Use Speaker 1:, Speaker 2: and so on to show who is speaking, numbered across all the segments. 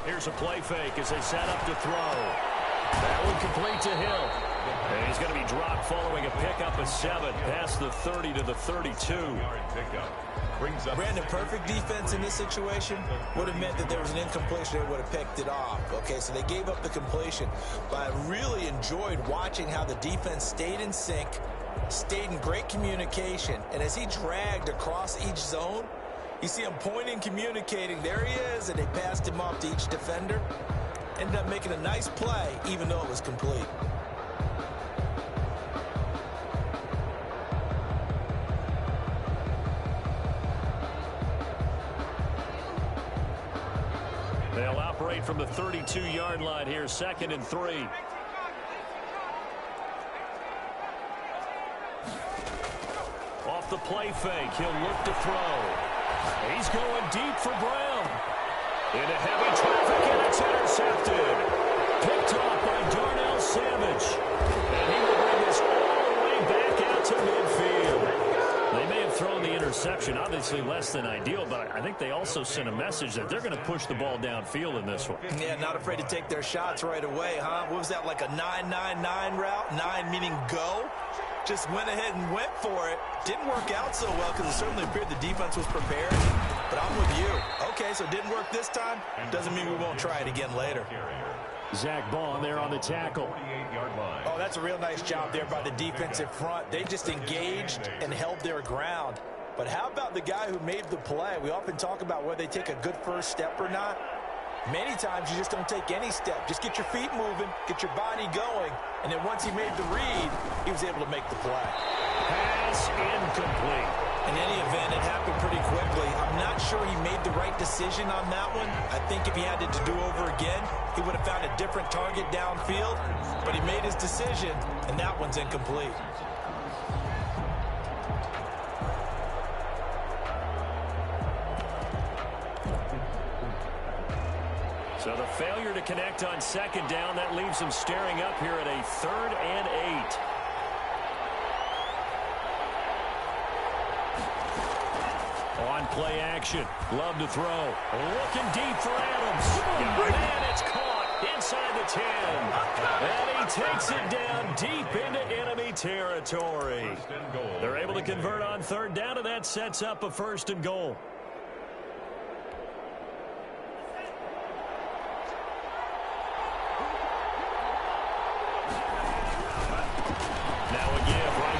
Speaker 1: Here's a play fake as they set up to throw. That one complete to Hill. And he's going to be dropped following a pickup of 7 past the 30 to the 32.
Speaker 2: Brandon, perfect defense in this situation would have meant that there was an incompletion. They would have picked it off. Okay, so they gave up the completion. But I really enjoyed watching how the defense stayed in sync, stayed in great communication. And as he dragged across each zone, you see him pointing, communicating. There he is, and they passed him off to each defender. Ended up making a nice play, even though it was complete.
Speaker 1: They'll operate from the 32-yard line here, 2nd and 3. Off the play fake, he'll look to throw. He's going deep for Brown. Into heavy traffic, and it's intercepted. Picked off by Darnell Savage. And he will bring this all the way back out to midfield. They may have thrown the interception, obviously less than ideal, but I think they also sent a message that they're going to push the ball downfield in this one.
Speaker 2: Yeah, not afraid to take their shots right away, huh? What was that, like a 9-9-9 route? 9 meaning go? Just went ahead and went for it. Didn't work out so well because it certainly appeared the defense was prepared. But I'm with you. Okay, so it didn't work this time. Doesn't mean we won't try it again later.
Speaker 1: Zach Baun there on the tackle.
Speaker 2: Oh, that's a real nice job there by the defensive front. They just engaged and held their ground. But how about the guy who made the play? We often talk about whether they take a good first step or not. Many times you just don't take any step. Just get your feet moving, get your body going, and then once he made the read, he was able to make the play.
Speaker 1: Pass incomplete.
Speaker 2: In any event, it happened pretty quickly. I'm not sure he made the right decision on that one. I think if he had it to do over again, he would have found a different target downfield, but he made his decision, and that one's incomplete.
Speaker 1: So the failure to connect on 2nd down, that leaves them staring up here at a 3rd and 8. On play action, Love to throw. Looking deep for Adams. And it's caught inside the 10. And he takes it down deep into enemy territory. They're able to convert on 3rd down, and that sets up a 1st and goal.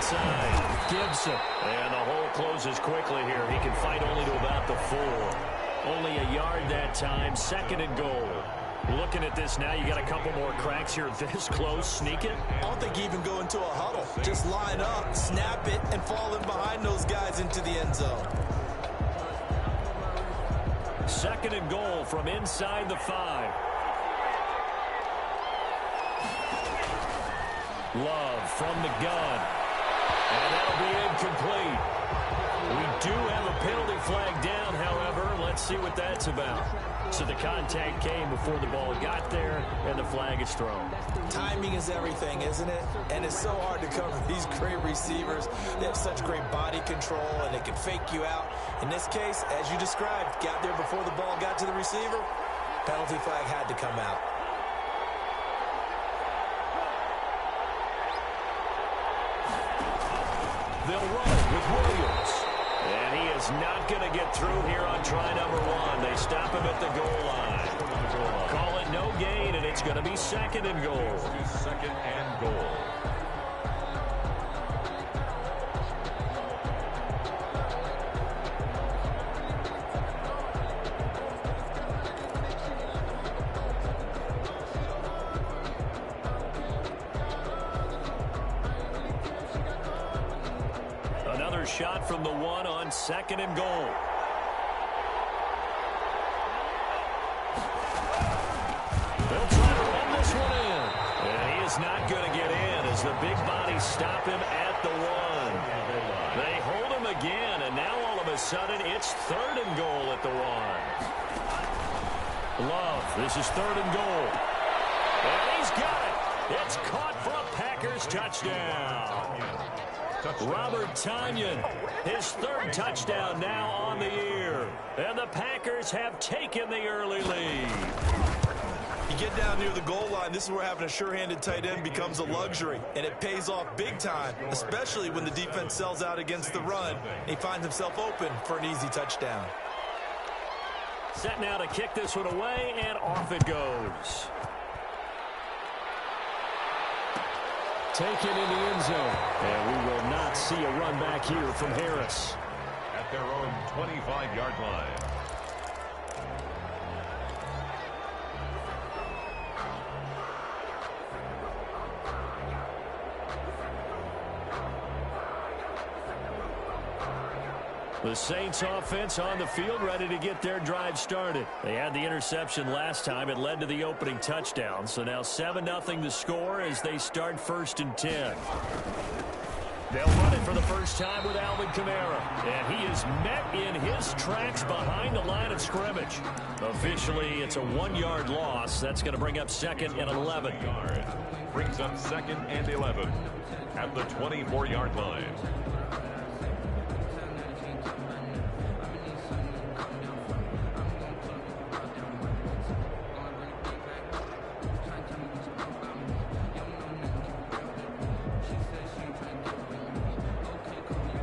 Speaker 1: Side. Gibson. And the hole closes quickly here. He can fight only to about the 4. Only a yard that time. 2nd and goal. Looking at this now, you got a couple more cracks here this close. Sneak it.
Speaker 2: I don't think you even go into a huddle. Just line up, snap it, and fall in behind those guys into the end zone.
Speaker 1: 2nd and goal from inside the 5. Love from the gun. And that'll be incomplete. We do have a penalty flag down, however. Let's see what that's about. So the contact came before the ball got there, and the flag is thrown.
Speaker 2: Timing is everything, isn't it? And it's so hard to cover these great receivers. They have such great body control, and they can fake you out. In this case, as you described, got there before the ball got to the receiver. Penalty flag had to come out.
Speaker 1: They'll run it with Williams. And he is not going to get through here on try number 1. They stop him at the goal line. Call it no gain, and it's going to be 2nd and goal.
Speaker 3: 2nd and goal.
Speaker 1: Shot from the 1 on 2nd and goal. They'll try to run this one in. And he is not going to get in as the big bodies stop him at the 1. They hold him again, and now all of a sudden it's 3rd and goal at the 1. Love, this is 3rd and goal. And he's got it. It's caught for a Packers touchdown. Robert Tonyan, his 3rd touchdown now on the year. And the Packers have taken the early lead.
Speaker 2: You get down near the goal line, this is where having a sure-handed tight end becomes a luxury, and it pays off big time, especially when the defense sells out against the run. He finds himself open for an easy touchdown.
Speaker 1: Set now to kick this one away, and off it goes. Taken in the end zone. And we will not see a run back here from Harris.
Speaker 3: At their own 25-yard line.
Speaker 1: The Saints offense on the field, ready to get their drive started. They had the interception last time. It led to the opening touchdown. So now 7-0 the score as they start 1st and 10. They'll run it for the first time with Alvin Kamara. And he is met in his tracks behind the line of scrimmage. Officially, it's a 1-yard loss. That's going to bring up 2nd and 11.
Speaker 3: Brings up 2nd and 11 at the 24-yard line.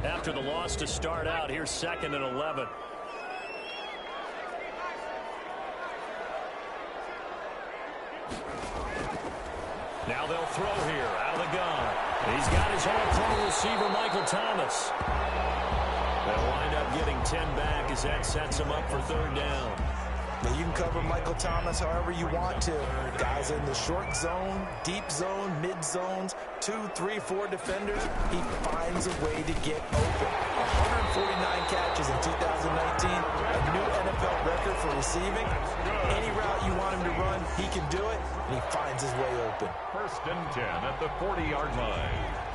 Speaker 1: After the loss to start out, here's 2nd and 11. Now they'll throw here out of the gun. He's got his all-pro receiver, Michael Thomas. They'll wind up getting 10 back as that sets him up for 3rd down.
Speaker 2: Now you can cover Michael Thomas however you want to. Guys in the short zone, deep zone, mid zones, 2, 3, 4 defenders. He finds a way to get open. 149 catches in 2019, a new NFL record for receiving. Any route you want him to run, he can do it, and he finds his way open.
Speaker 3: 1st and 10 at the 40-yard line.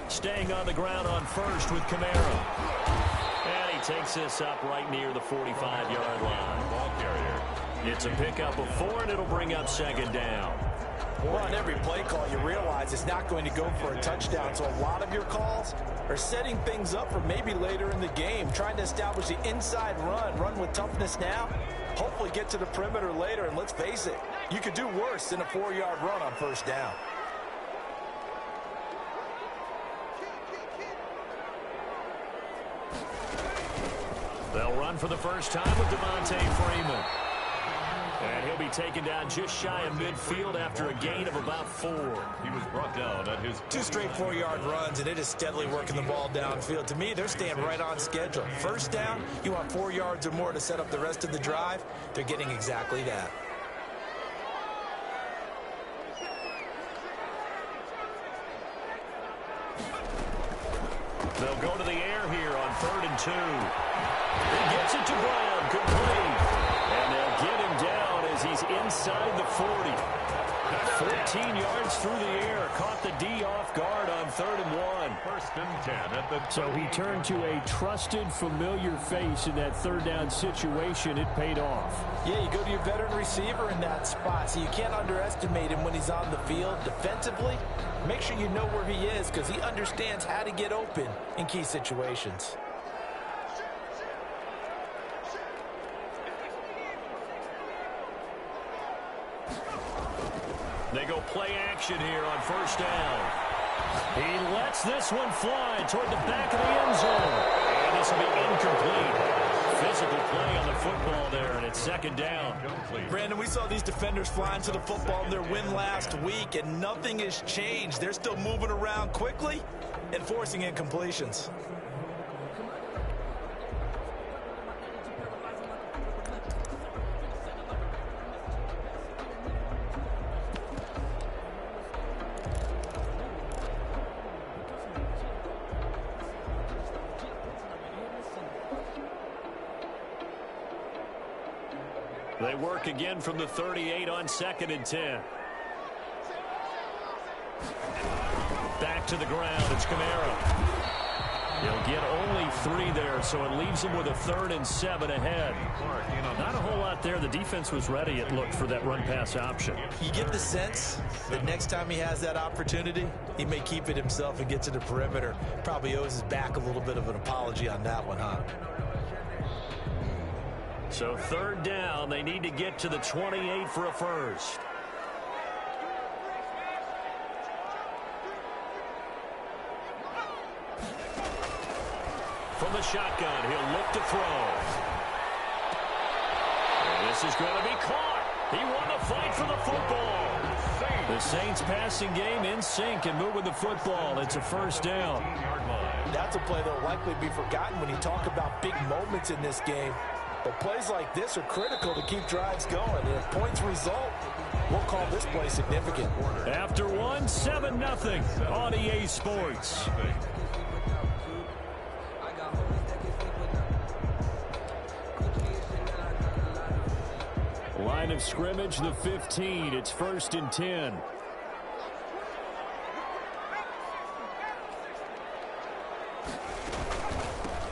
Speaker 1: Staying on the ground on 1st with Kamara. And he takes this up right near the 45-yard line.
Speaker 3: Ball carrier.
Speaker 1: It's a pickup of 4, and it'll bring up 2nd down.
Speaker 2: Well, on every play call, you realize it's not going to go for a touchdown, so a lot of your calls are setting things up for maybe later in the game, trying to establish the inside run with toughness now, hopefully get to the perimeter later, and let's face it, you could do worse than a 4-yard run on 1st down.
Speaker 1: They'll run for the first time with Devontae Freeman. And he'll be taken down just shy of midfield after a gain of about 4.
Speaker 3: He was brought down at his
Speaker 2: 2 straight 4-yard runs, and it is steadily working the ball downfield. To me, they're staying right on schedule. 1st down, you want 4 yards or more to set up the rest of the drive. They're getting exactly that.
Speaker 1: They'll go to the air here on 3rd and 2. He gets it to Brown, complete. And they'll get him down as he's inside the 40. 14 yards through the air, caught the D off guard on 3rd and 1.
Speaker 3: 1st and 10 at the.
Speaker 1: So he turned to a trusted, familiar face in that 3rd down situation. It paid off.
Speaker 2: Yeah, you go to your veteran receiver in that spot, so you can't underestimate him when he's on the field. Defensively, make sure you know where he is because he understands how to get open in key situations.
Speaker 1: They go play action here on 1st down. He lets this one fly toward the back of the end zone. And this will be incomplete. Physical play on the football there, and it's 2nd down.
Speaker 2: Brandon, we saw these defenders flying to the football in their win last week, and nothing has changed. They're still moving around quickly and forcing incompletions.
Speaker 1: They work again from the 38 on 2nd and 10. Back to the ground. It's Kamara. He'll get only 3 there, so it leaves them with a 3rd and 7 ahead. Not a whole lot there. The defense was ready, it looked, for that run-pass option.
Speaker 2: You get the sense that next time he has that opportunity, he may keep it himself and get to the perimeter. Probably owes his back a little bit of an apology on that one, huh?
Speaker 1: So 3rd down, they need to get to the 28 for a first. From the shotgun, he'll look to throw. And this is going to be caught. He won the fight for the football. The Saints passing game in sync and moving the football. It's a 1st down.
Speaker 2: That's a play that will likely be forgotten when you talk about big moments in this game. But plays like this are critical to keep drives going. And if points result, we'll call this play significant.
Speaker 1: After 7-0 on EA Sports. Line of scrimmage, the 15. It's 1st and 10.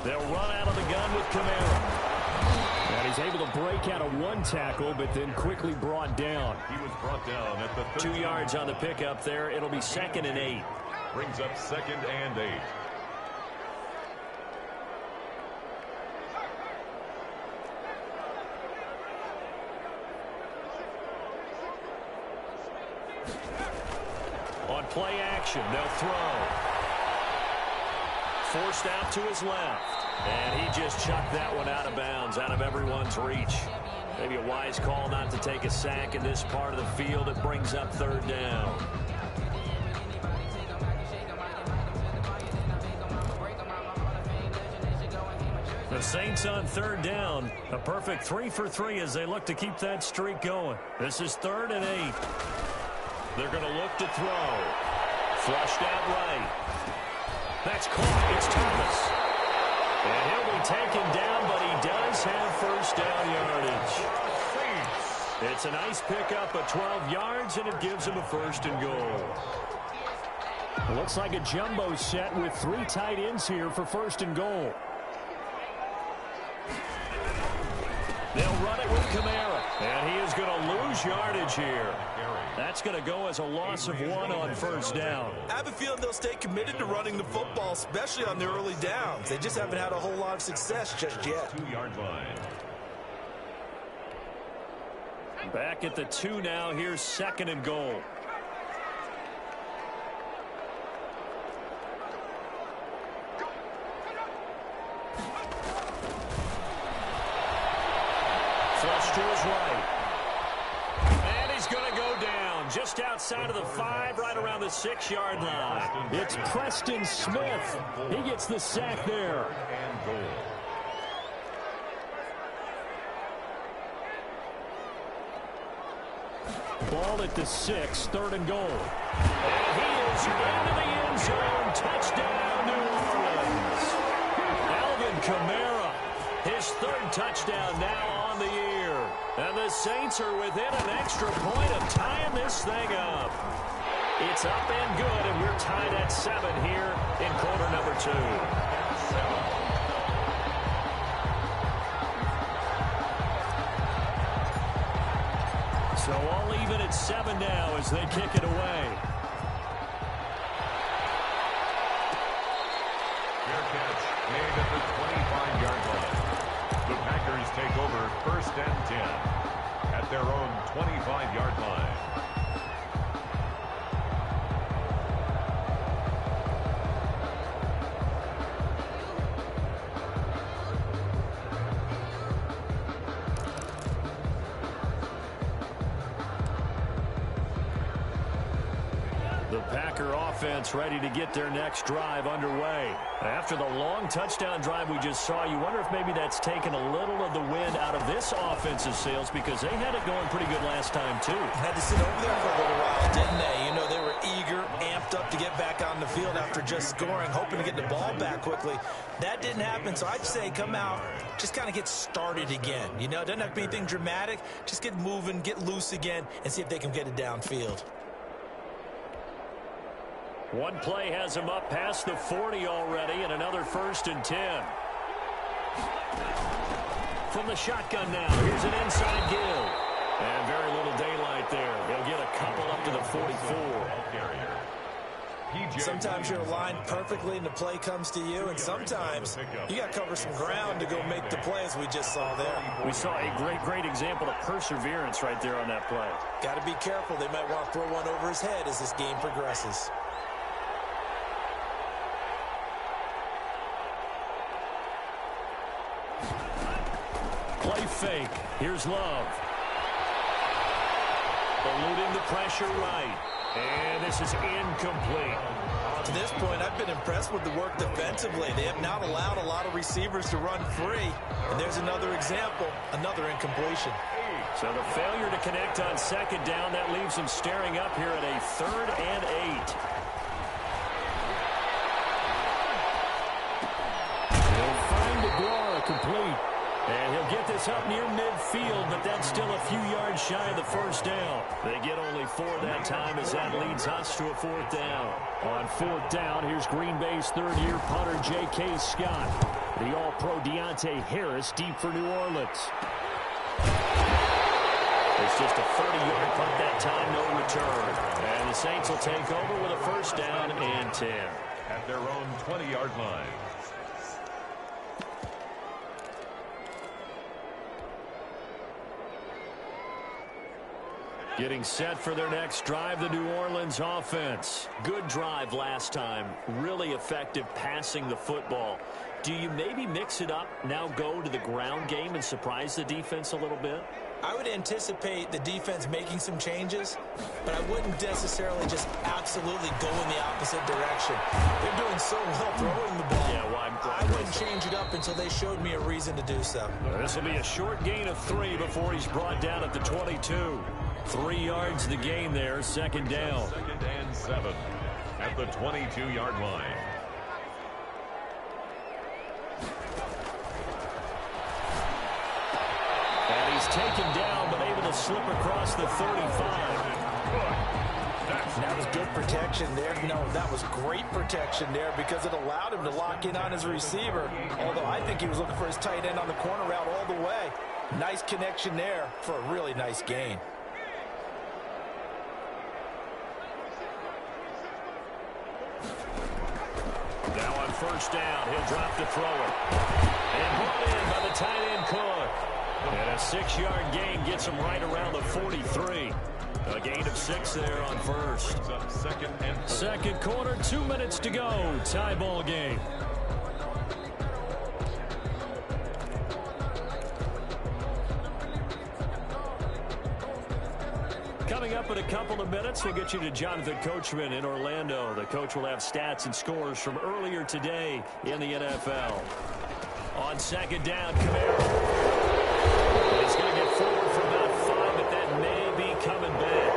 Speaker 1: They'll run out of the gun with Kamara. And he's able to break out of 1 tackle, but then quickly brought down.
Speaker 3: He was brought down at the
Speaker 1: 2 yards on the pickup there. It'll be 2nd and 8.
Speaker 3: Brings up 2nd and 8.
Speaker 1: On play action, they'll throw. Forced out to his left. And he just chucked that one out of bounds, out of everyone's reach. Maybe a wise call not to take a sack in this part of the field. It brings up 3rd down. The Saints on 3rd down. A perfect 3 for 3 as they look to keep that streak going. This is 3rd and 8. They're going to look to throw. Flushed out right. That's caught. It's Thomas. And he'll be taken down, but he does have 1st down yardage. It's a nice pickup of 12 yards, and it gives him a 1st and goal. It looks like a jumbo set with 3 tight ends here for 1st and goal. They'll run it with Kamara, and he is going to lose yardage here. That's going to go as a loss of 1 on 1st down.
Speaker 2: I have a feeling they'll stay committed to running the football, especially on their early downs. They just haven't had a whole lot of success just yet.
Speaker 3: 2-yard line.
Speaker 1: Back at the 2 now. Here's 2nd and goal. Flush to his right. And he's going to go down just outside of the 5, right around the 6-yard line. It's Preston Smith. He gets the sack there.
Speaker 3: And goal.
Speaker 1: Ball at the 6, 3rd and goal. And he is into the end zone. Touchdown, New Orleans. Alvin Kamara, his 3rd touchdown now on the year. And the Saints are within an extra point of tying this thing up. It's up and good, and we're tied at 7 here in quarter number 2. So all even at 7 now as they kick it away.
Speaker 3: Fair catch made at the 25-yard line. The Packers take over 1st and 10 at their own 25-yard line.
Speaker 1: The Packer offense ready to get their next drive underway. After the long touchdown drive we just saw, you wonder if maybe that's taken a little of the wind out of this offensive sails, because they had it going pretty good last time too.
Speaker 2: Had to sit over there for a little while, didn't they? You know, they were eager, amped up to get back on the field after just scoring, hoping to get the ball back quickly. That didn't happen, so I'd say come out, just kind of get started again. You know, it doesn't have to be anything dramatic. Just get moving, get loose again, and see if they can get it downfield.
Speaker 1: One play has him up past the 40 already, and another 1st and 10. From the shotgun now, here's an inside give. And very little daylight there. He'll get a couple up to the 44.
Speaker 2: Sometimes you're aligned perfectly and the play comes to you, and sometimes you got to cover some ground to go make the play, as we just saw there.
Speaker 1: We saw a great example of perseverance right there on that play.
Speaker 2: Got to be careful. They might want to throw one over his head as this game progresses.
Speaker 1: Play fake. Here's Love. Eluding the pressure right. And this is incomplete.
Speaker 2: To this point, I've been impressed with the work defensively. They have not allowed a lot of receivers to run free. And there's another example, another incompletion.
Speaker 1: So the failure to connect on 2nd down, that leaves them staring up here at a 3rd and 8. He'll find DeGuara complete. And he'll get this up near midfield, but that's still a few yards shy of the 1st down. They get only 4 that time as that leads us to a 4th down. On 4th down, here's Green Bay's 3rd-year punter J.K. Scott. The All-Pro Deontay Harris deep for New Orleans. It's just a 30-yard punt that time, no return. And the Saints will take over with a 1st down and 10.
Speaker 3: At their own 20-yard line.
Speaker 1: Getting set for their next drive, the New Orleans offense. Good drive last time. Really effective passing the football. Do you maybe mix it up, now go to the ground game and surprise the defense a little bit?
Speaker 2: I would anticipate the defense making some changes, but I wouldn't necessarily just absolutely go in the opposite direction. They're doing so well throwing the ball.
Speaker 1: Yeah, well,
Speaker 2: I wouldn't change it up until they showed me a reason to do so.
Speaker 1: This will be a short gain of 3 before he's brought down at the 22. 3 yards the gain there, 2nd down.
Speaker 3: 2nd and 7 at the 22-yard line.
Speaker 1: And he's taken down, but able to slip across the 35.
Speaker 2: That was good protection there. No, that was great protection there because it allowed him to lock in on his receiver. Although I think he was looking for his tight end on the corner route all the way. Nice connection there for a really nice gain.
Speaker 1: Now on 1st down, he'll drop to throw it. And brought in by the tight end Cook. And a 6-yard gain gets him right around the 43. A gain of 6 there on 1st. 2nd quarter, 2 minutes to go. Tie ball game. Coming up in a couple of minutes, we'll get you to Jonathan Coachman in Orlando. The coach will have stats and scores from earlier today in the NFL. On 2nd down, Kamara. He's going to get forward for about 5, but that may be coming back.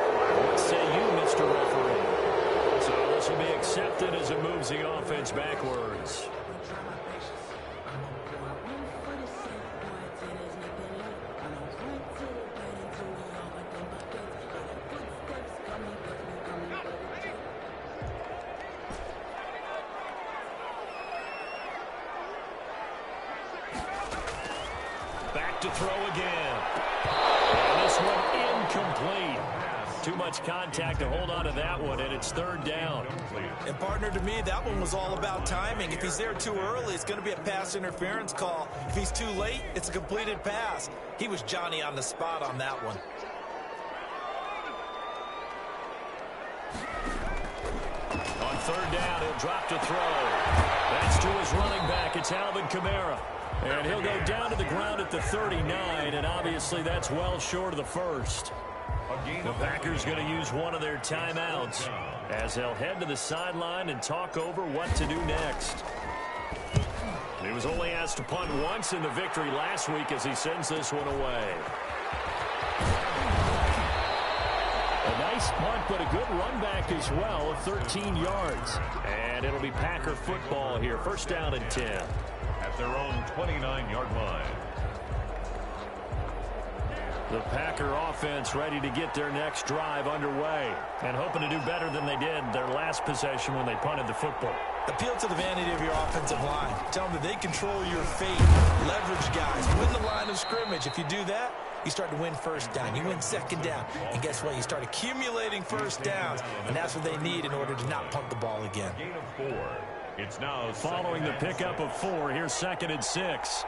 Speaker 1: What say you, Mr. Referee? So this will be accepted as it moves the offense backwards. Back to throw again. And this one incomplete. Too much contact to hold on to that one, and it's 3rd down.
Speaker 2: And partner, to me, that one was all about timing. If he's there too early, it's going to be a pass interference call. If he's too late, it's a completed pass. He was Johnny on the spot on that one.
Speaker 1: On 3rd down, he'll drop to throw. That's to his running back. It's Alvin Kamara. And he'll go down to the ground at the 39, and obviously that's well short of the 1st. The Packers going to use one of their timeouts as they'll head to the sideline and talk over what to do next. He was only asked to punt once in the victory last week as he sends this one away. A nice punt, but a good run back as well of 13 yards. And it'll be Packer football here. 1st down and 10.
Speaker 3: At their own 29-yard line.
Speaker 1: The Packer offense ready to get their next drive underway and hoping to do better than they did their last possession when they punted the football.
Speaker 2: Appeal to the vanity of your offensive line. Tell them that they control your fate. Leverage guys. Win the line of scrimmage. If you do that, you start to win first down. You win second down. And guess what? You start accumulating first downs. And that's what they need in order to not punt the ball again.
Speaker 3: Gain of 4. It's now
Speaker 1: following the pickup of 4. Here's 2nd and 6.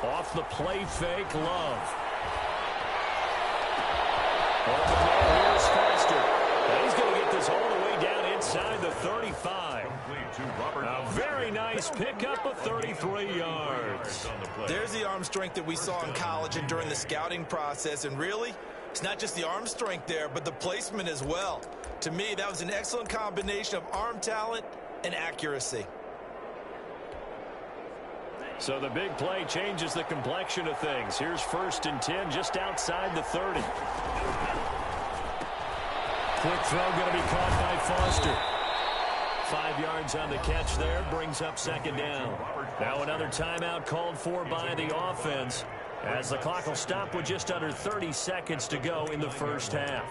Speaker 1: Off the play fake, Love. Here's Foster. And he's going to get this all the way down inside the 35. A very nice pickup of 33 yards.
Speaker 2: There's the arm strength that we saw in college and during the scouting process. And really, it's not just the arm strength there, but the placement as well. To me, that was an excellent combination of arm talent and accuracy.
Speaker 1: So the big play changes the complexion of things. Here's 1st and 10 just outside the 30. Quick throw going to be caught by Foster. 5 yards on the catch there, brings up 2nd down. Now another timeout called for by the offense as the clock will stop with just under 30 seconds to go in the first half.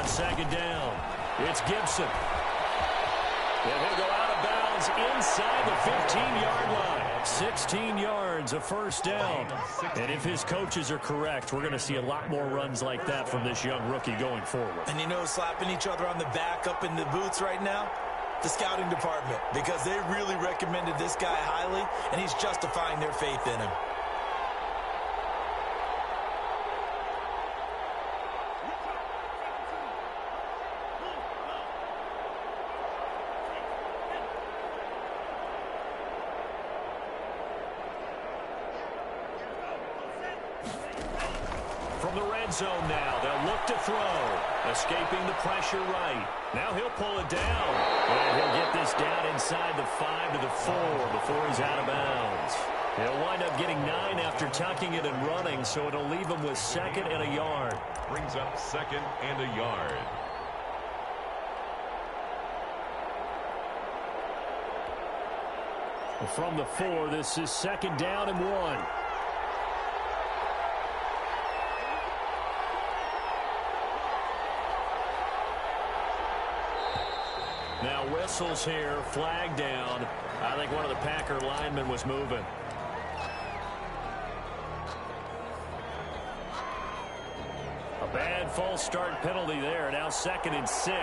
Speaker 1: Second down. It's Gibson. And he'll go out of bounds inside the 15-yard line. 16 yards, a first down. And if his coaches are correct, we're going to see a lot more runs like that from this young rookie going forward.
Speaker 2: And you know, slapping each other on the back up in the boots right now? The scouting department, because they really recommended this guy highly, and he's justifying their faith in him.
Speaker 1: From the red zone now, they'll look to throw. Escaping the pressure right. Now he'll pull it down. And he'll get this down inside the 5 to the 4 before he's out of bounds. He'll wind up getting 9 after tucking it and running, so it'll leave him with 2nd and a yard.
Speaker 3: Brings up 2nd and a yard.
Speaker 1: From the 4, this is 2nd down and 1. Now whistles here, flag down. I think one of the Packer linemen was moving. A bad false start penalty there. Now 2nd and 6.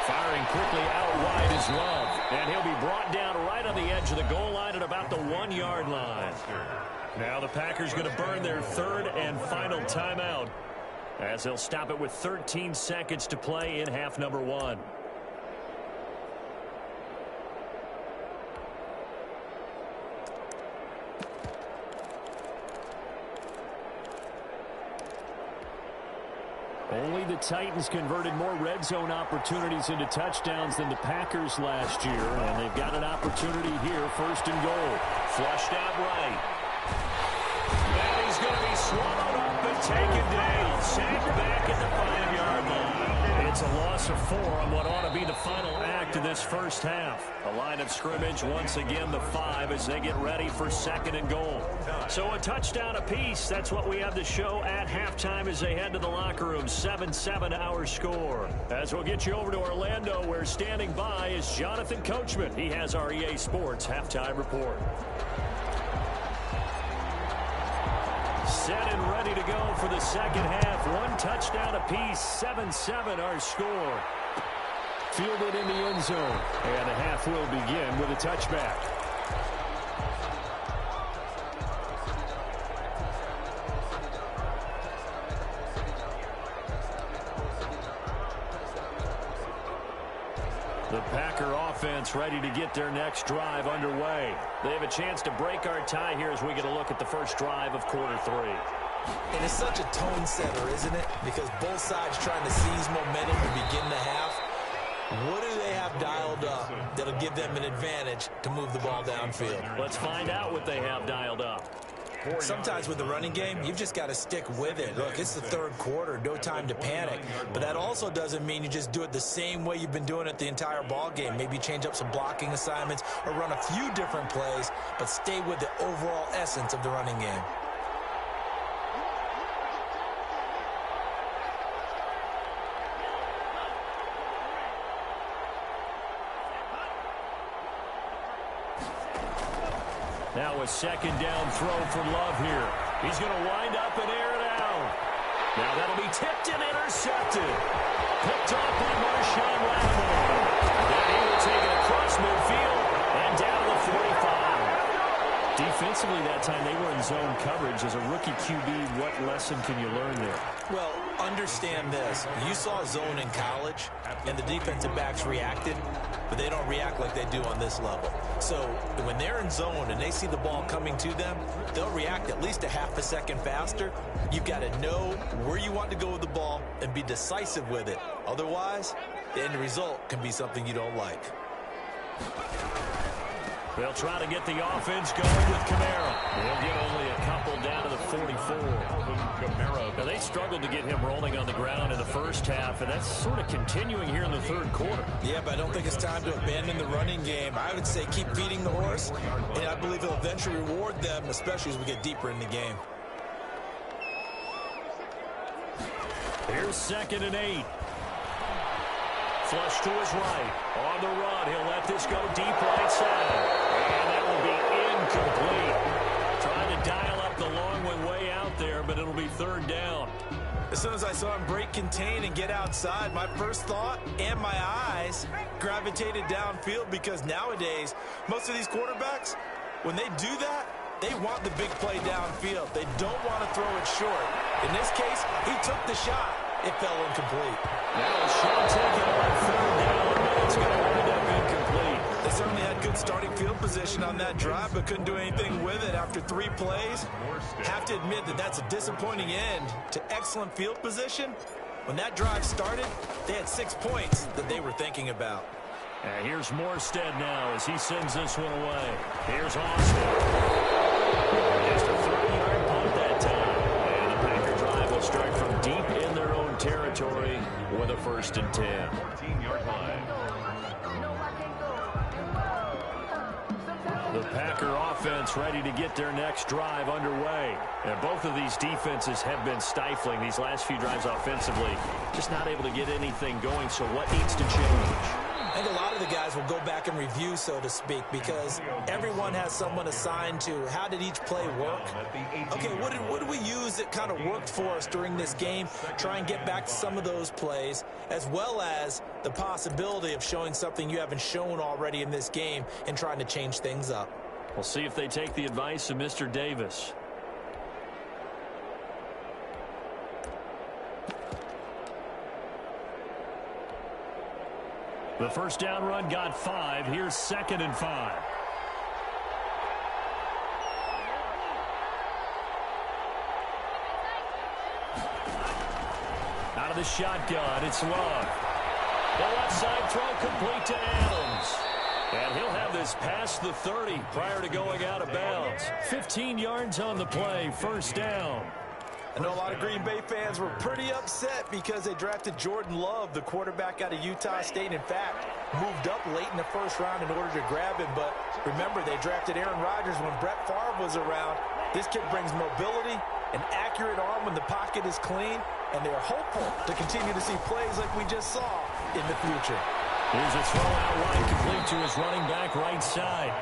Speaker 1: Firing quickly out wide is Love. And he'll be brought down right on the edge of the goal line at about the 1-yard line. Now the Packers going to burn their 3rd and final timeout, as they'll stop it with 13 seconds to play in half number 1. Only the Titans converted more red zone opportunities into touchdowns than the Packers last year, and they've got an opportunity here, 1st and goal. Flushed out right. And he's going to be swallowed up and taken down. Sacked back at the 5-yard line. It's a loss of 4 on what ought to be the final act of this first half. The line of scrimmage, once again, the 5 as they get ready for 2nd and goal. So a touchdown apiece. That's what we have to show at halftime as they head to the locker room. 7-7 our score. As we'll get you over to Orlando, where standing by is Jonathan Coachman. He has our EA Sports halftime report. Set and ready to go for the second half. 1 touchdown apiece. 7-7 our score. Fielded in the end zone. And the half will begin with a touchback. The Packer offense ready to get their next drive underway. They have a chance to break our tie here as we get a look at the first drive of quarter 3.
Speaker 2: And it's such a tone setter, isn't it? Because both sides trying to seize momentum to begin the half. What do they have dialed up that'll give them an advantage to move the ball downfield?
Speaker 1: Let's find out what they have dialed up.
Speaker 2: Sometimes with the running game, you've just got to stick with it. Look, it's the third quarter, no time to panic. But that also doesn't mean you just do it the same way you've been doing it the entire ball game. Maybe change up some blocking assignments or run a few different plays, but stay with the overall essence of the running game.
Speaker 1: Now a second down throw for Love here. He's going to wind up and air it out. Now that'll be tipped and intercepted. Picked off by Marshawn Lattimore. Then he will take it across midfield and down to the 45. Defensively that time they were in zone coverage. As a rookie QB, what lesson can you learn there?
Speaker 2: Well, understand this. You saw zone in college, and the defensive backs reacted, but they don't react like they do on this level. So when they're in zone and they see the ball coming to them, they'll react at least a half a second faster. You've got to know where you want to go with the ball and be decisive with it. Otherwise, the end result can be something you don't like.
Speaker 1: They'll try to get the offense going with Kamara. They'll get only a couple down to the 44. Now, they struggled to get him rolling on the ground in the first half, and that's sort of continuing here in the third quarter.
Speaker 2: Yeah, but I don't think it's time to abandon the running game. I would say keep feeding the horse, and I believe it'll eventually reward them, especially as we get deeper in the game.
Speaker 1: Here's 2nd and 8. Flush to his right. On the run, he'll let this go deep right side. And that will be incomplete. Trying to dial up the long way out there, but it'll be 3rd down.
Speaker 2: As soon as I saw him break contain and get outside, my first thought and my eyes gravitated downfield, because nowadays, most of these quarterbacks, when they do that, they want the big play downfield. They don't want to throw it short. In this case, he took the shot. It fell incomplete.
Speaker 1: Now a shot taken on 3rd down, but it's going to wind up incomplete.
Speaker 2: They certainly had good starting field position on that drive, but couldn't do anything with it after 3 plays. Have to admit that that's a disappointing end to excellent field position. When that drive started, they had 6 points that they were thinking about.
Speaker 1: And here's Morstead now as he sends this one away. Here's Austin. Just a 30-yard punt that time. And the Packer drive will start from deep in their own territory with a 1st and 10.
Speaker 3: 14-yard line.
Speaker 1: The Packer offense ready to get their next drive underway. And both of these defenses have been stifling these last few drives offensively. Just not able to get anything going, so what needs to change?
Speaker 2: I think a lot of the guys will go back and review, so to speak, because everyone has someone assigned to how did each play work. Okay, what did we use that kind of worked for us during this game? Try and get back to some of those plays, as well as the possibility of showing something you haven't shown already in this game and trying to change things up.
Speaker 1: We'll see if they take the advice of Mr. Davis. The 1st down run got 5. Here's 2nd and 5. Out of the shotgun, it's Love. The left side throw complete to Adams. And he'll have this past the 30 prior to going out of bounds. 15 yards on the play, 1st down.
Speaker 2: I know a lot of Green Bay fans were pretty upset because they drafted Jordan Love, the quarterback out of Utah State. In fact, moved up late in the 1st round in order to grab him. But remember, they drafted Aaron Rodgers when Brett Favre was around. This kid brings mobility, an accurate arm when the pocket is clean, and they're hopeful to continue to see plays like we just saw in the future.
Speaker 1: Here's a throw out wide, complete to his running back right side.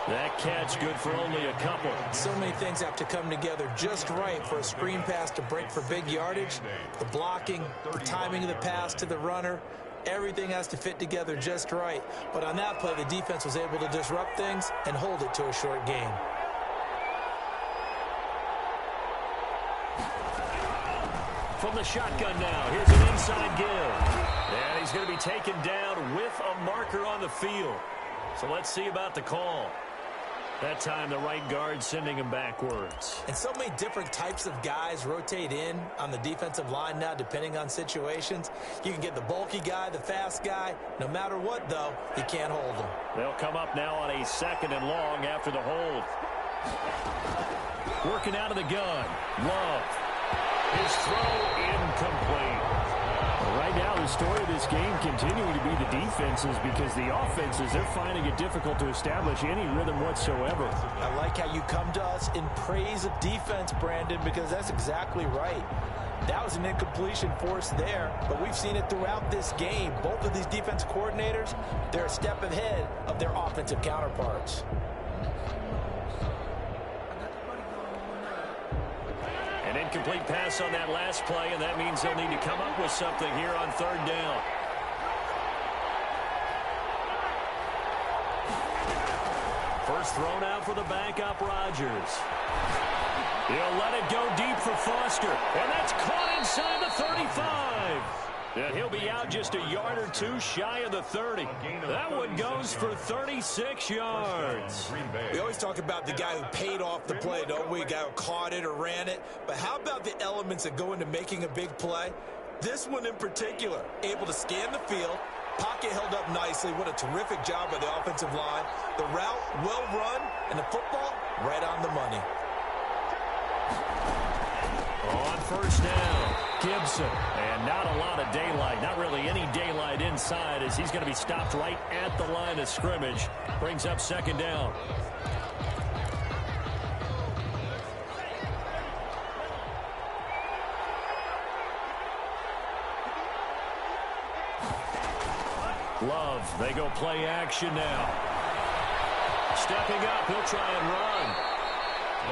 Speaker 1: That catch good for only a couple.
Speaker 2: So many things have to come together just right for a screen pass to break for big yardage. The blocking, the timing of the pass to the runner, everything has to fit together just right. But on that play, the defense was able to disrupt things and hold it to a short gain. From the shotgun now, here's an inside give. And he's
Speaker 1: going to be taken down with a marker on the field. So let's see about the call. That time the right guard sending him backwards.
Speaker 2: And so many different types of guys rotate in on the defensive line now depending on situations. You can get the bulky guy, the fast guy. No matter what, though, you can't hold them.
Speaker 1: They'll come up now on a 2nd and long after the hold. Working out of the gun. Love. His throw incomplete.
Speaker 4: Right now, the story of this game continuing to be the defenses, because the offenses, they're finding it difficult to establish any rhythm whatsoever.
Speaker 2: I like how you come to us in praise of defense, Brandon, because that's exactly right. That was an incompletion force there, but we've seen it throughout this game. Both of these defense coordinators, they're a step ahead of their offensive counterparts.
Speaker 1: An incomplete pass on that last play, and that means they'll need to come up with something here on 3rd down. First thrown out for the backup, Rodgers. He'll let it go deep for Foster, and that's caught inside the 35. And he'll be out just a yard or two shy of the 30. That one goes for 36 yards.
Speaker 2: We always talk about the guy who paid off the play, don't we? A guy who caught it or ran it. But how about the elements that go into making a big play? This one in particular, able to scan the field, pocket held up nicely. What a terrific job by the offensive line. The route, well run, and the football, right on the money.
Speaker 1: On 1st down, Gibson. And not a lot of daylight, not really any daylight inside, as he's going to be stopped right at the line of scrimmage. Brings up 2nd down. Love, they go play action now. Stepping up, he'll try and run.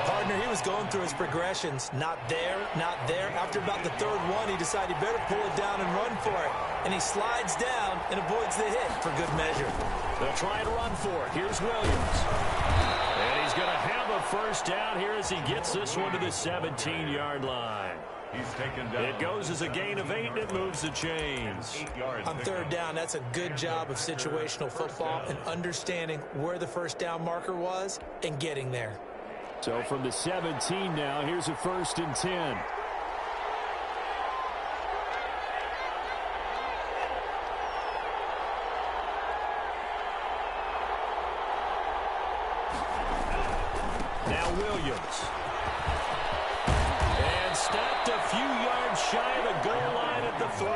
Speaker 2: Partner, he was going through his progressions. Not there, not there. After about the 3rd one, he decided he better pull it down and run for it. And he slides down and avoids the hit for good measure.
Speaker 1: They'll try and run for it. Here's Williams. And he's going to have a 1st down here as he gets this one to the 17-yard line.
Speaker 3: He's taken down.
Speaker 1: It goes as a gain of 8, and it moves the chains.
Speaker 3: 8 yards.
Speaker 2: On 3rd down, that's a good job of situational football and understanding where the 1st down marker was and getting there.
Speaker 4: So from the 17 now, here's a 1st and 10.
Speaker 1: Now Williams. And stopped a few yards shy of the goal line at the 3.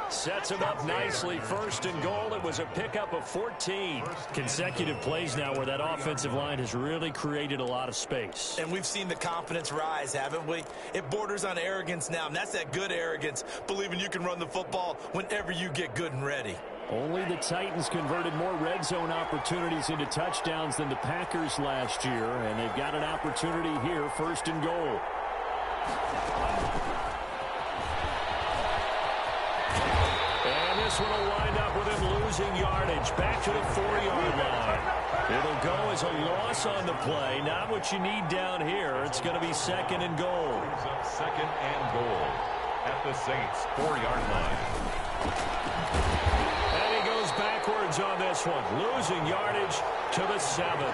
Speaker 1: Sets him up nicely. 1st and goal. It was a pickup of 14. Consecutive plays now where that offensive line has really created a lot of space.
Speaker 2: And we've seen the confidence rise, haven't we? It borders on arrogance now, and that's that good arrogance, believing you can run the football whenever you get good and ready.
Speaker 4: Only the Titans converted more red zone opportunities into touchdowns than the Packers last year, and they've got an opportunity here, 1st and goal.
Speaker 1: This one will wind up with him losing yardage back to the 4-yard line. It'll go as a loss on the play. Not what you need down here. It's going to be 2nd and goal.
Speaker 3: Brings up 2nd and goal at the Saints' 4-yard line.
Speaker 1: And he goes backwards on this one. Losing yardage to the 7.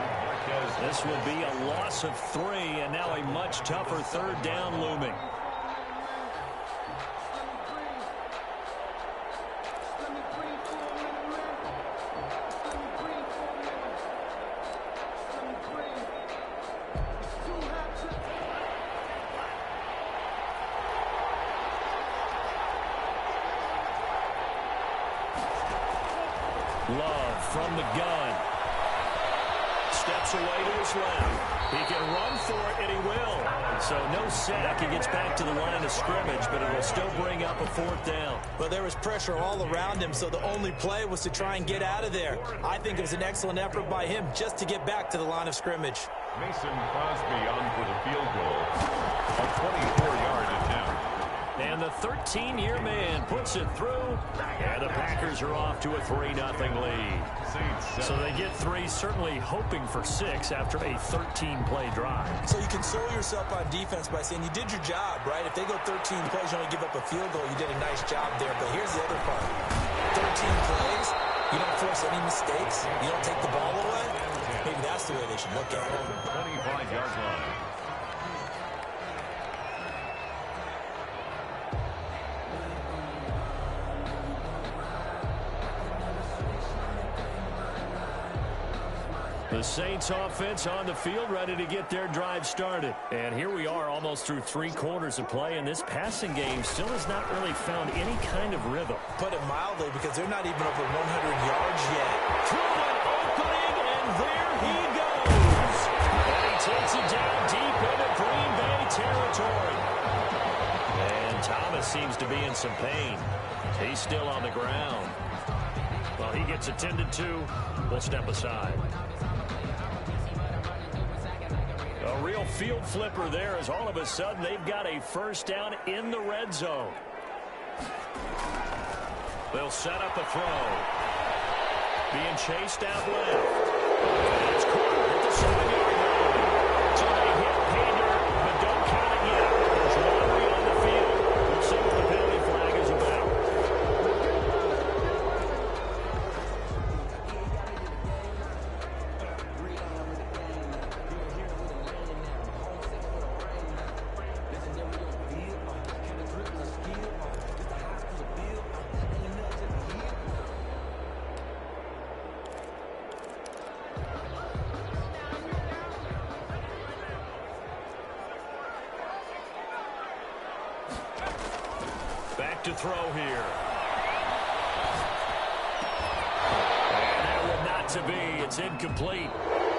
Speaker 1: This will be a loss of 3, and now a much tougher 3rd down looming. Love from the gun. Steps away to his left. He can run for it, and he will. So no sack. He gets back to the line of scrimmage, but it will still bring up a 4th down.
Speaker 2: Well, there was pressure all around him, so the only play was to try and get out of there. I think it was an excellent effort by him just to get back to the line of scrimmage.
Speaker 3: Mason Crosby on for the field goal. A 24-yard attempt.
Speaker 4: And the 13-year man puts it through. And the Packers are off to a 3-0 lead. So they get 3, certainly hoping for 6 after a 13-play drive.
Speaker 2: So you console yourself on defense by saying you did your job, right? If they go 13 plays, you only give up a field goal, you did a nice job there. But here's the other part. 13 plays, you don't force any mistakes, you don't take the ball away. Maybe that's the way they should look at it.
Speaker 3: 25-yard line.
Speaker 4: The Saints offense on the field, ready to get their drive started. And here we are almost through 3 quarters of play, and this passing game still has not really found any kind of rhythm.
Speaker 2: Put it mildly, because they're not even over 100 yards yet.
Speaker 4: Through an opening, and there he goes. And he takes it down deep into Green Bay territory. And Thomas seems to be in some pain. He's still on the ground. Well, he gets attended to. We'll step aside. A real field flipper there, as all of a sudden they've got a first down in the red zone. They'll set up a throw. Being chased out left. And it's caught at the 7-yard line. So they hit Pander, but don't count it yet. There's lottery on the field. We'll see what the penalty flag is about. Back to throw here. And that one not to be. It's incomplete.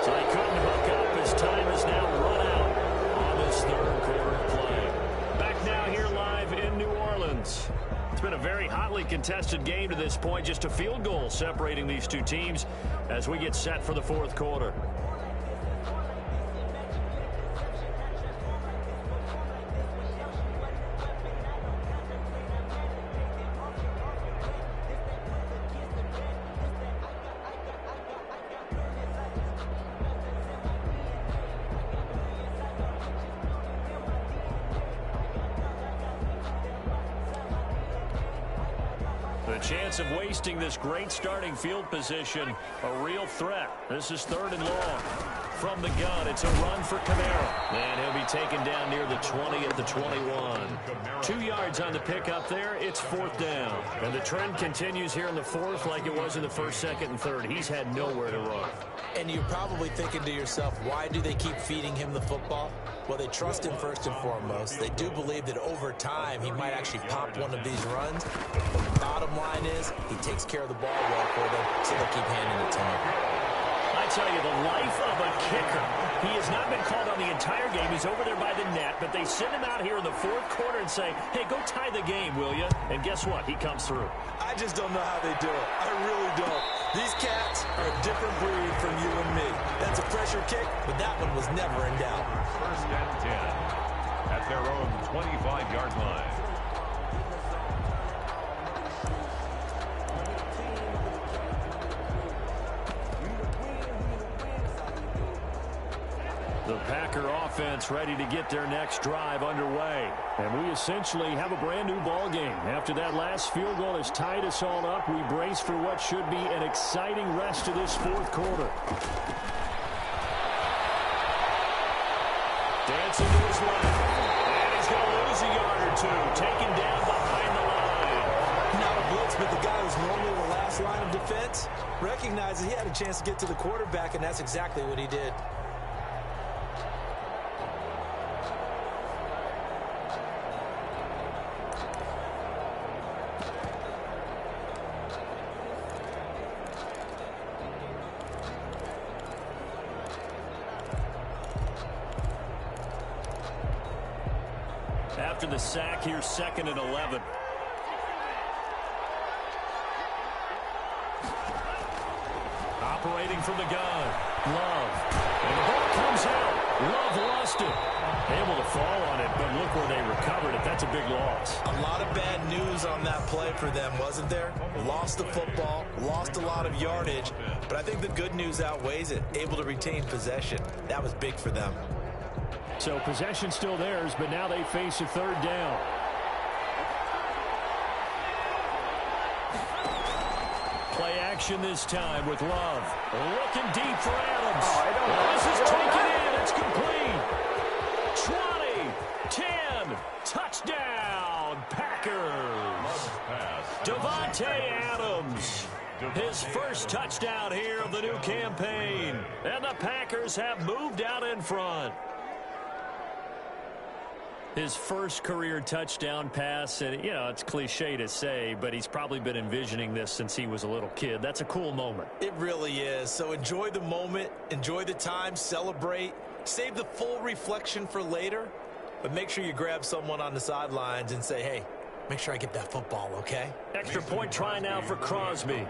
Speaker 4: So they couldn't hook up. His time is now run out on this third quarter play. Back now here live in New Orleans. It's been a very hotly contested game to this point. Just a field goal separating these two teams as we get set for the fourth quarter. The chance of wasting this great starting field position, a real threat. This is 3rd and long. From the gun, it's a run for Kamara. And he'll be taken down near the 20 at the 21. 2 yards on the pickup there. It's 4th down. And the trend continues here in the 4th like it was in the 1st, 2nd, and 3rd. He's had nowhere to run.
Speaker 2: And you're probably thinking to yourself, why do they keep feeding him the football? Well, they trust him first and foremost. They do believe that over time he might actually pop one of these runs. But the bottom line is he takes care of the ball well for them, so they'll keep handing it to him.
Speaker 4: I tell you, the life of a kicker. He has not been called on the entire game. He's over there by the net, but they send him out here in the 4th quarter and say, hey, go tie the game, will you? And guess what? He comes through.
Speaker 2: I just don't know how they do it. I really don't. These cats are a different breed from you and me. That's a pressure kick, but that one was never in doubt.
Speaker 3: 1st and 10 at their own 25-yard line.
Speaker 4: The Packer offense ready to get their next drive underway. And we essentially have a brand new ball game. After that last field goal has tied us all up, we brace for what should be an exciting rest of this 4th quarter. Dancing to his left. And he's going to lose a yard or two. Taken down behind the line.
Speaker 2: Not a blitz, but the guy who's normally the last line of defense recognizes he had a chance to get to the quarterback, and that's exactly what he did.
Speaker 4: After the sack, here's 2nd and 11. Operating from the gun. Love. And the ball comes out. Love lost it. Able to fall on it, but look where they recovered it. That's a big loss.
Speaker 2: A lot of bad news on that play for them, wasn't there? Lost the football, lost a lot of yardage, but I think the good news outweighs it. Able to retain possession. That was big for them.
Speaker 4: So possession still theirs, but now they face a third down. Play action this time with Love. Looking deep for Adams. This is taken in. It's complete. 20, 10, touchdown, Packers. Davante Adams. His first touchdown here of the new campaign. And the Packers have moved out in front. His first career touchdown pass, and, you know, it's cliche to say, but he's probably been envisioning this since he was a little kid. That's a cool moment.
Speaker 2: It really is. So enjoy the moment, enjoy the time, celebrate, save the full reflection for later, but make sure you grab someone on the sidelines and say, hey, make sure I get that football, okay?
Speaker 4: Extra point try now for Crosby.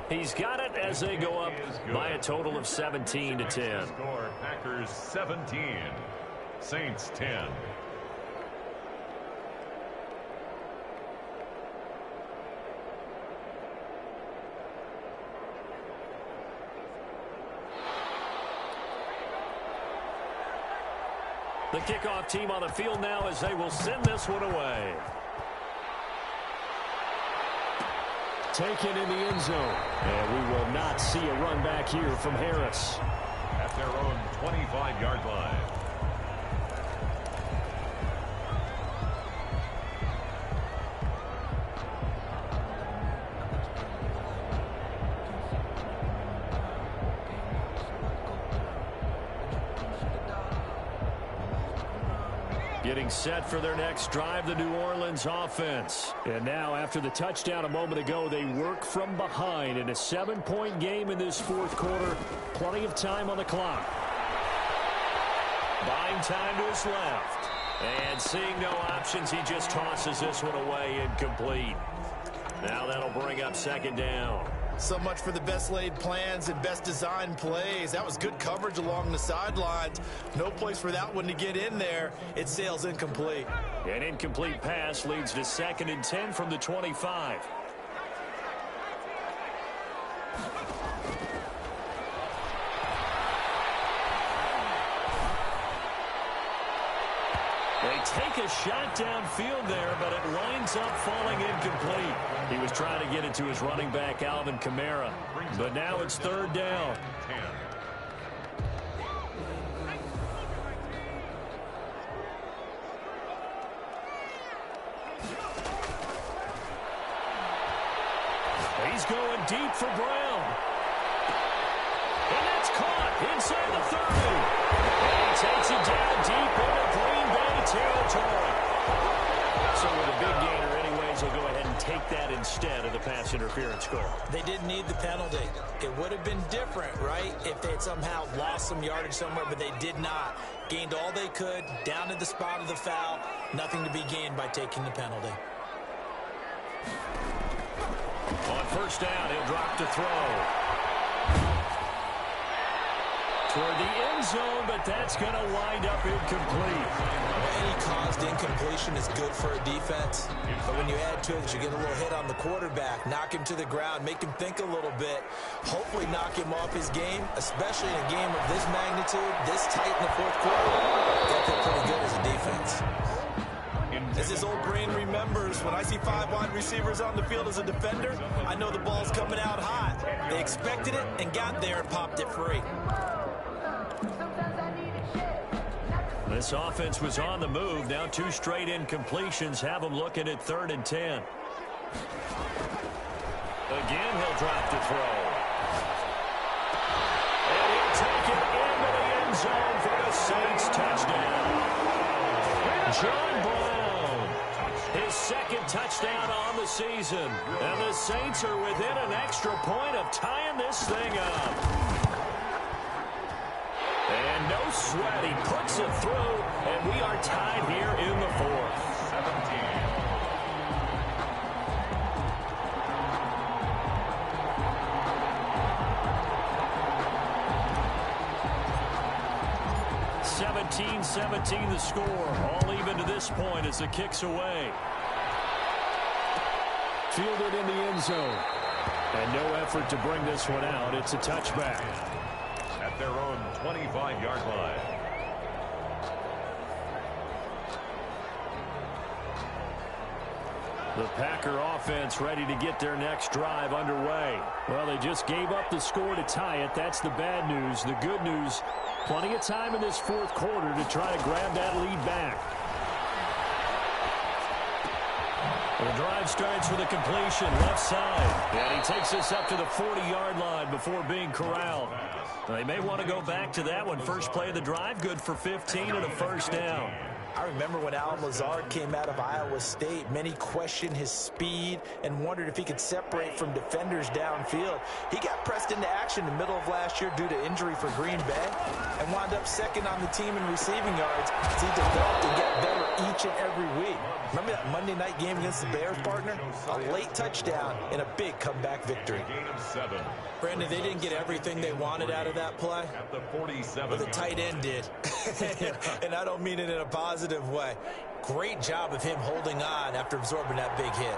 Speaker 4: He's got it as they go up by a total of 17-10.
Speaker 3: Score Packers 17, Saints 10.
Speaker 4: The kickoff team on the field now as they will send this one away. Taken in the end zone. And we will not see a run back here from Harris.
Speaker 3: At their own 25-yard line.
Speaker 4: Getting set for their next drive, the New Orleans offense. And now, after the touchdown a moment ago, they work from behind in a 7-point game in this fourth quarter. Plenty of time on the clock. Buying time to his left. And seeing no options, he just tosses this one away incomplete. Now that'll bring up second down.
Speaker 2: So much for the best laid plans and best designed plays. That was good coverage along the sidelines. No place for that one to get in there. It sails incomplete.
Speaker 4: An incomplete pass leads to 2nd and 10 from the 25. They take a shot downfield there, but it winds up falling incomplete. He was trying to get it to his running back, Alvin Kamara. But now it's third down.
Speaker 3: 10.
Speaker 4: He's going deep for Brown. And that's caught inside the 30. And he takes it down deep into Green Bay territory. So with a big gainer anyways, he'll go ahead and take that instead of the pass interference call.
Speaker 2: They didn't need the penalty. It would have been different, right, if they had somehow lost some yardage somewhere, but they did not. Gained all they could, down at the spot of the foul. Nothing to be gained by taking the penalty.
Speaker 4: On first down, he'll drop to throw. Toward the end zone, but that's going to wind up incomplete.
Speaker 2: Any caused incompletion is good for a defense, but when you add to it that you get a little hit on the quarterback, knock him to the ground, make him think a little bit, hopefully knock him off his game, especially in a game of this magnitude, this tight in the fourth quarter, that feel pretty good as a defense. As his old brain remembers, when I see 5 wide receivers on the field as a defender, I know the ball's coming out hot. They expected it and got there and popped it free.
Speaker 4: This offense was on the move. Now 2 straight incompletions have them looking at 3rd and 10. Again, he'll drop to throw. And he'll take it into the end zone for the Saints touchdown. John Brown, his 2nd touchdown on the season. And the Saints are within an extra point of tying this thing up. And no sweat, he puts it through, and we are tied here in the 4th.
Speaker 3: 17.
Speaker 4: 13-17 the score. All even to this point as the kick's away. Fielded in the end zone. And no effort to bring this one out. It's a touchback.
Speaker 3: At their own 25-yard line.
Speaker 4: The Packer offense ready to get their next drive underway. Well, they just gave up the score to tie it. That's the bad news. The good news, plenty of time in this fourth quarter to try to grab that lead back. The drive starts with a completion left side. And he takes us up to the 40-yard line before being corralled. They may want to go back to that one. First play of the drive, good for 15 and a first down.
Speaker 2: I remember when Allen Lazard came out of Iowa State, many questioned his speed and wondered if he could separate from defenders downfield. He got pressed into action in the middle of last year due to injury for Green Bay and wound up second on the team in receiving yards as he developed and got better each and every week. Remember that Monday night game against the Bears, partner? A late touchdown and a big comeback victory.
Speaker 3: Gain of 7.
Speaker 2: Brandon, they didn't get everything they wanted out of that play.
Speaker 3: At the 47.
Speaker 2: But the tight end did. And I don't mean it in a positive way. Great job of him holding on after absorbing that big hit.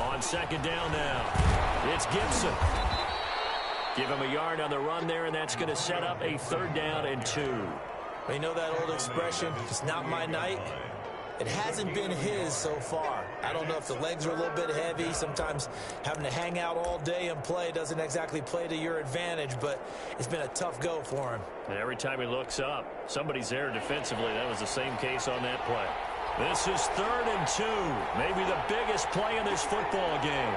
Speaker 4: On second down now, it's Gibson. Give him a yard on the run there, and that's going to set up a 3rd down and 2.
Speaker 2: You know that old expression, it's not my night? It hasn't been his so far. I don't know if the legs are a little bit heavy. Sometimes having to hang out all day and play doesn't exactly play to your advantage, but it's been a tough go for him.
Speaker 4: And every time he looks up, somebody's there defensively. That was the same case on that play. This is 3rd and 2. Maybe the biggest play in this football game.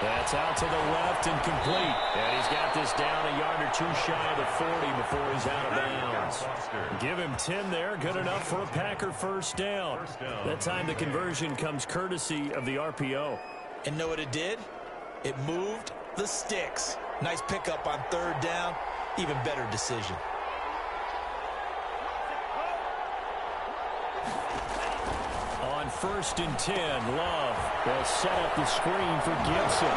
Speaker 4: That's out to the left and complete. And he's got this down a yard or two shy of the 40 before he's out of bounds. Give him 10 there. Good enough for a Packer first down. That time the conversion comes courtesy of the RPO.
Speaker 2: And know what it did? It moved the sticks. Nice pickup on 3rd down. Even better decision.
Speaker 4: On 1st and 10, Love will set up the screen for Gibson.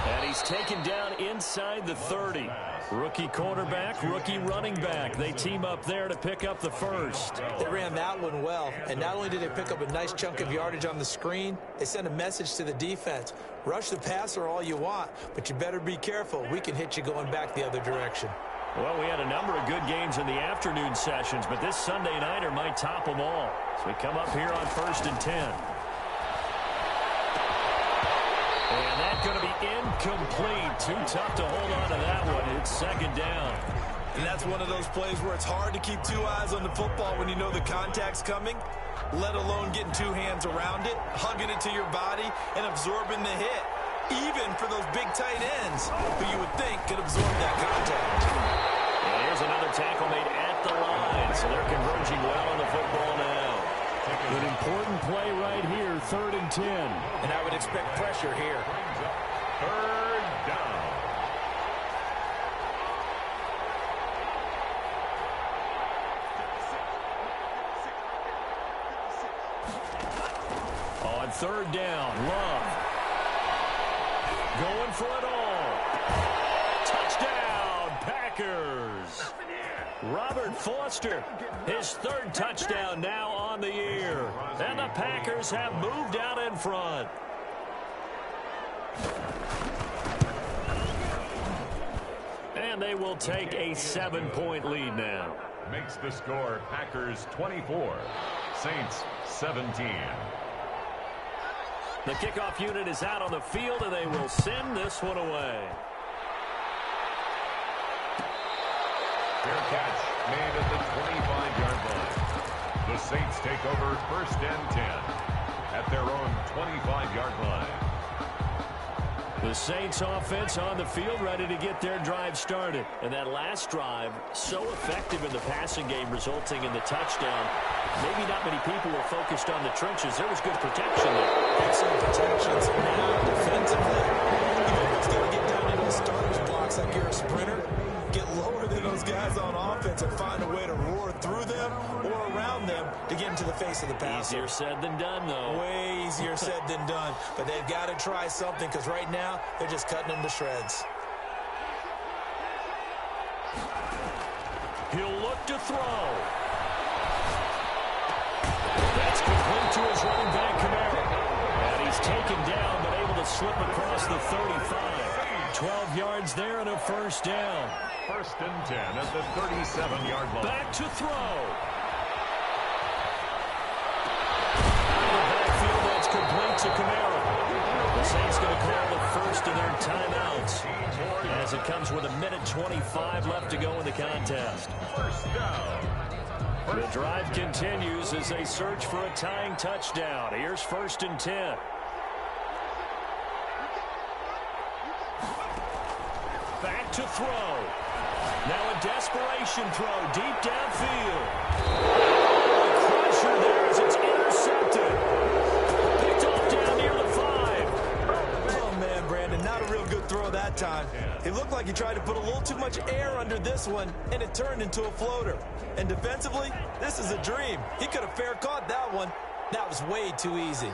Speaker 4: And he's taken down inside the 30. Rookie quarterback, rookie running back. They team up there to pick up the first.
Speaker 2: They ran that one well, and not only did they pick up a nice chunk of yardage on the screen, they sent a message to the defense. Rush the passer all you want, but you better be careful. We can hit you going back the other direction.
Speaker 4: Well, we had a number of good games in the afternoon sessions, but this Sunday nighter might top them all. So we come up here on 1st and 10. And that's going to be incomplete. Too tough to hold on to that one. It's 2nd down.
Speaker 2: And that's one of those plays where it's hard to keep 2 eyes on the football when you know the contact's coming, let alone getting 2 hands around it, hugging it to your body, and absorbing the hit. Even for those big tight ends who you would think could absorb that contact.
Speaker 4: And here's another tackle made at the line, so they're converging well on the football now. An important play right here, 3rd and 10.
Speaker 2: And I would expect pressure here.
Speaker 3: 3rd down.
Speaker 4: On 3rd down, Love. Going for it all. Touchdown, Packers. Robert Foster, his 3rd touchdown now on the year. And the Packers have moved out in front. And they will take a 7-point lead now.
Speaker 3: Makes the score Packers 24, Saints 17.
Speaker 4: The kickoff unit is out on the field, and they will send this one away.
Speaker 3: Fair catch made at the 25-yard line. The Saints take over 1st and 10 at their own 25-yard line.
Speaker 4: The Saints offense on the field ready to get their drive started. And that last drive, so effective in the passing game, resulting in the touchdown. Maybe not many people were focused on the trenches. There was good protection there.
Speaker 2: Excellent protection. So now, defensively, you know, it's got to get down into the starter's blocks like you're a sprinter. Get lower than those guys on offense and find a way to roar through them or around them to get into the face of the passer.
Speaker 4: Easier said than done, though.
Speaker 2: Way easier said than done. But they've got to try something because right now they're just cutting them to shreds.
Speaker 4: He'll look to throw. That's complete to his running back, Kamara. And he's taken down, but able to slip across the 35. 12 yards there and a first down.
Speaker 3: First and 10 at the 37-yard line.
Speaker 4: Back to throw. Out of the backfield, that's complete to Kamara. The Saints going to call the first of their timeouts as it comes with 1:25 left to go in the contest.
Speaker 3: First down.
Speaker 4: The drive continues as they search for a tying touchdown. Here's first and 10. Back to throw. Now a desperation throw deep downfield. Crusher there as it's intercepted. Picked off down near the 5.
Speaker 2: Oh, man, Brandon, not a real good throw that time. It looked like he tried to put a little too much air under this one, and it turned into a floater. And defensively, this is a dream. He could have fair caught that one. That was way too easy.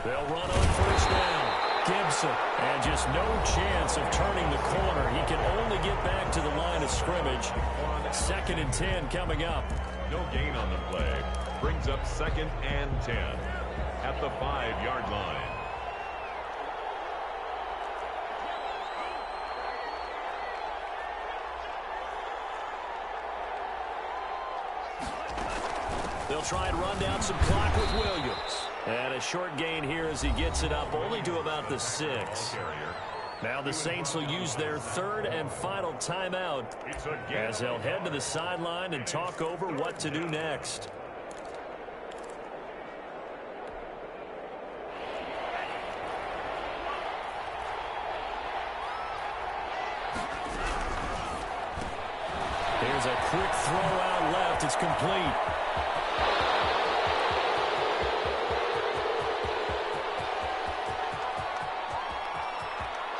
Speaker 4: They'll run on first down. Gibson, and just no chance of turning the corner. He can only get back to the line of scrimmage. Second and 10 coming up.
Speaker 3: No gain on the play. Brings up second and 10 at the 5-yard line.
Speaker 4: They'll try and run down some clock with Williams. And a short gain here as he gets it up only to about the 6. Now the Saints will use their third and final timeout as they'll head to the sideline and talk over what to do next. Here's a quick throw out left. It's complete.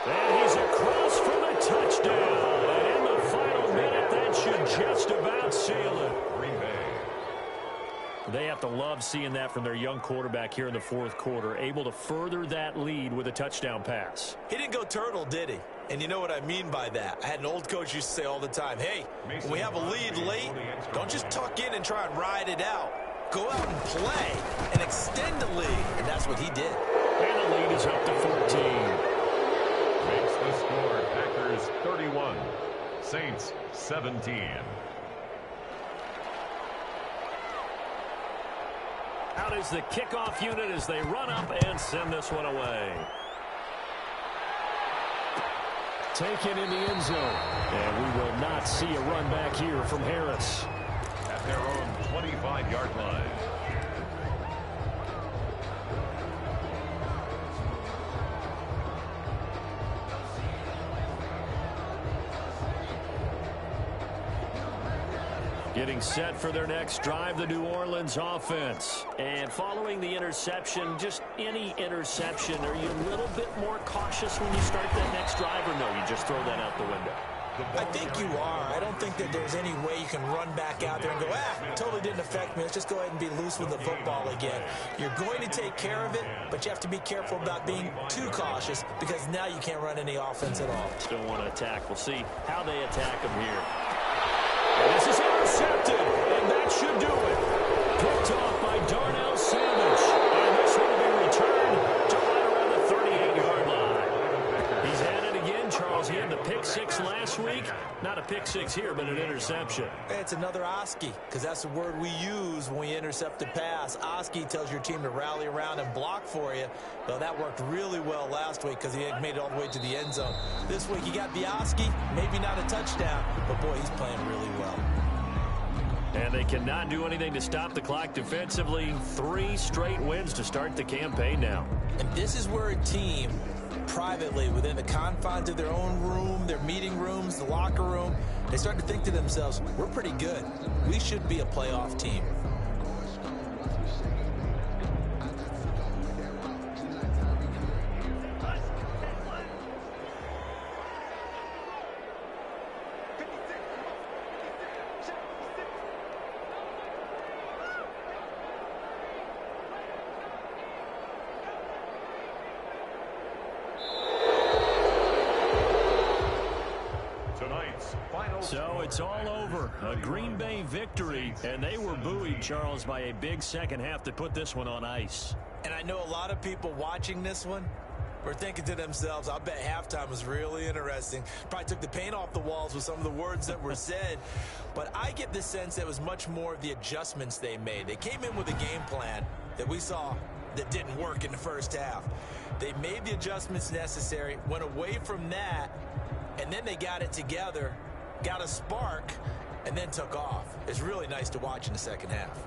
Speaker 4: And he's across for the touchdown. And in the final minute, that should just about seal it.
Speaker 3: Green Bay.
Speaker 4: They have to love seeing that from their young quarterback here in the fourth quarter, able to further that lead with a touchdown pass.
Speaker 2: He didn't go turtle, did he? And you know what I mean by that. I had an old coach used to say all the time, hey, when we have a lead late, don't just tuck in and try and ride it out. Go out and play and extend the lead. And that's what he did.
Speaker 4: And the lead is up to 14.
Speaker 3: Makes the score Packers 31, Saints 17.
Speaker 4: Out is the kickoff unit as they run up and send this one away. Taken in the end zone. And we will not see a run back here from Harris.
Speaker 3: At their own 25-yard line.
Speaker 4: Getting set for their next drive, the New Orleans offense. And following the interception, just any interception, are you a little bit more cautious when you start that next drive, or no, you just throw that out the window?
Speaker 2: I think you are. I don't think that there's any way you can run back out there and go, totally didn't affect me. Let's just go ahead and be loose with the football again. You're going to take care of it, but you have to be careful about being too cautious because now you can't run any offense at all.
Speaker 4: Still want to attack. We'll see how they attack them here. And this is intercepted, and that should do it. Picked off by Darnell Savage. And this one will be returned to right around the 38-yard line. He's at it again, Charles. He had the pick six last week. Not a pick six here, but an interception.
Speaker 2: Hey, it's another Oski, because that's the word we use when we intercept a pass. Oski tells your team to rally around and block for you. Well, that worked really well last week because he had made it all the way to the end zone. This week, he got the Oski, maybe not a touchdown, but boy, he's playing really well.
Speaker 4: And they cannot do anything to stop the clock defensively. 3 straight wins to start the campaign now.
Speaker 2: And this is where a team, privately, within the confines of their own room, their meeting rooms, the locker room, they start to think to themselves, we're pretty good. We should be a playoff team.
Speaker 3: tonight's final
Speaker 4: So
Speaker 3: score.
Speaker 4: it's all over. A Green Bay victory, and they were buoyed, Charles, by a big second half to put this one on ice.
Speaker 2: And I know a lot of people watching this one were thinking to themselves, I bet halftime was really interesting. Probably took the paint off the walls with some of the words that were said. But I get the sense that it was much more of the adjustments they made. They came in with a game plan that we saw that didn't work in the first half. They made the adjustments necessary, went away from that, and then they got it together, got a spark, and then took off. It's really nice to watch in the second half.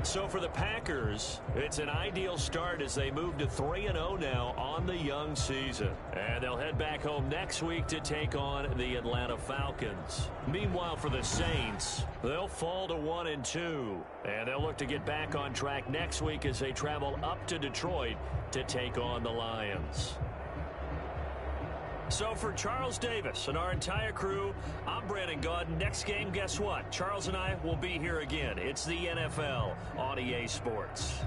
Speaker 4: So for the Packers, it's an ideal start as they move to 3-0 now on the young season. And they'll head back home next week to take on the Atlanta Falcons. Meanwhile, for the Saints, they'll fall to 1-2. And they'll look to get back on track next week as they travel up to Detroit to take on the Lions. So for Charles Davis and our entire crew, I'm Brandon Gaudin. Next game, guess what? Charles and I will be here again. It's the NFL on EA Sports.